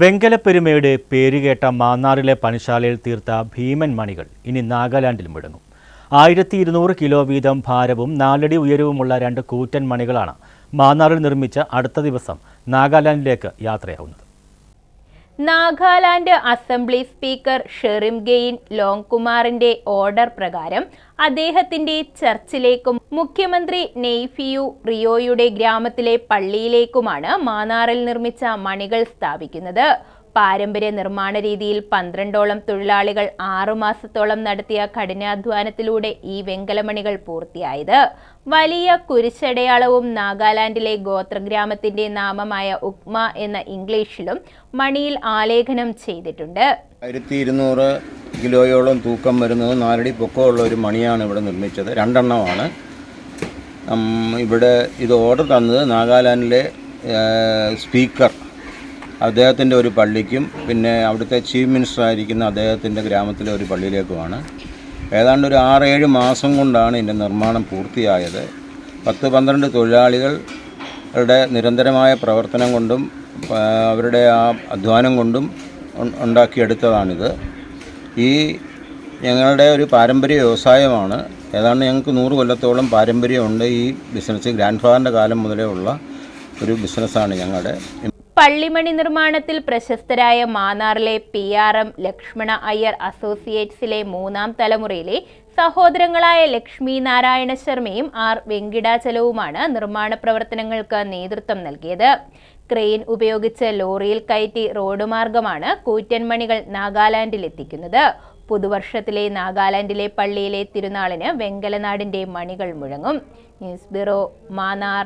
വെങ്കലപ്പെരുമയുടെ പേരുകേട്ട മാന്നാറിലെ പണിശാലയിൽ തീർത്ത ഭീമൻ മണികൾ ഇനി നാഗാലാൻഡിൽ മുഴങ്ങും. 1200 കിലോ വീതം ഭാരവും 4 അടി ഉയരവുമുള്ള 2 കൂറ്റൻ മണികളാണ് മാന്നാറിൽ നിർമ്മിച്ച അടുത്ത ദിവസം നാഗാലാൻഡിലേക്ക് യാത്രയാവുന്നത്. നാഗാലാൻഡ് അസംബ്ലി സ്പീക്കർ ഷെറിംഗെയിൻ ലോങ്കുമാറിന്റെ ഓർഡർ പ്രകാരം അദ്ദേഹത്തിന്റെ ചർച്ചിലേക്കും മുഖ്യമന്ത്രി നെയ്ഫിയു റിയോയുടെ ഗ്രാമത്തിലെ പള്ളിയിലേക്കുമാണ് മാന്നാറിൽ നിർമ്മിച്ച മണികൾ സ്ഥാപിക്കുന്നത്. പാരമ്പര്യ നിർമ്മാണ രീതിയിൽ 12ഓളം തൊഴിലാളികൾ 6 മാസത്തോളം നടത്തിയ കഠിനാധ്വാനത്തിലൂടെ ഈ വെങ്കലമണികൾ പൂർത്തിയായത്. വലിയ കുരിശടയാളവും നാഗാലാൻഡിലെ ഗോത്രഗ്രാമത്തിന്റെ നാമമായ ഉക്മ എന്ന ഇംഗ്ലീഷിലും മണിയിൽ ആലേഖനം ചെയ്തിട്ടുണ്ട്. 1200 കിലോയോളം തൂക്കം വരുന്നത് 4 അടി പൊക്കമുള്ള ഒരു മണിയാണ് ഇവിടെ നിർമ്മിച്ചത്. 2 എണ്ണമാണ്. ഇവിടെ ഇത് ഓർഡർ തന്നത് നാഗാലാൻഡിലെ സ്പീക്കർ അദ്ദേഹത്തിൻ്റെ ഒരു പള്ളിക്കും പിന്നെ അവിടുത്തെ ചീഫ് മിനിസ്റ്റർ ആയിരിക്കുന്ന അദ്ദേഹത്തിൻ്റെ ഗ്രാമത്തിലെ ഒരു പള്ളിയിലേക്കുമാണ്. ഏതാണ്ട് ഒരു 6-7 മാസം കൊണ്ടാണ് ഇതിൻ്റെ നിർമ്മാണം പൂർത്തിയായത്. 10-12 തൊഴിലാളികളുടെ നിരന്തരമായ പ്രവർത്തനം കൊണ്ടും അവരുടെ ആ അധ്വാനം കൊണ്ടും ഉണ്ടാക്കിയെടുത്തതാണിത്. ഈ ഞങ്ങളുടെ ഒരു പാരമ്പര്യ വ്യവസായമാണ്. ഏതാണ്ട് ഞങ്ങൾക്ക് 100 കൊല്ലത്തോളം പാരമ്പര്യമുണ്ട്. ഈ ബിസിനസ് ഗ്രാൻഡ് ഫാദറിൻ്റെ കാലം മുതലേ ഉള്ള ഒരു ബിസിനസ്സാണ് ഞങ്ങളുടെ. പള്ളിമണി നിർമ്മാണത്തിൽ പ്രശസ്തരായ മാന്നാറിലെ PRM ലക്ഷ്മണ അയ്യർ അസോസിയേറ്റ്സിലെ 3ാം തലമുറയിലെ സഹോദരങ്ങളായ ലക്ഷ്മി നാരായണ ശർമ്മയും R വെങ്കിടാചലവുമാണ് നിർമ്മാണ പ്രവർത്തനങ്ങൾക്ക് നേതൃത്വം നൽകിയത്. ക്രെയിൻ ഉപയോഗിച്ച് ലോറിയിൽ കയറ്റി റോഡ് മാർഗമാണ് കൂറ്റൻ മണികൾ നാഗാലാൻഡിൽ എത്തിക്കുന്നത്. പുതുവർഷത്തിലെ നാഗാലാൻഡിലെ പള്ളിയിലെ തിരുനാളിന് വെങ്കലനാടിന്റെ മണികൾ മുഴങ്ങും. News bureau, Mannar.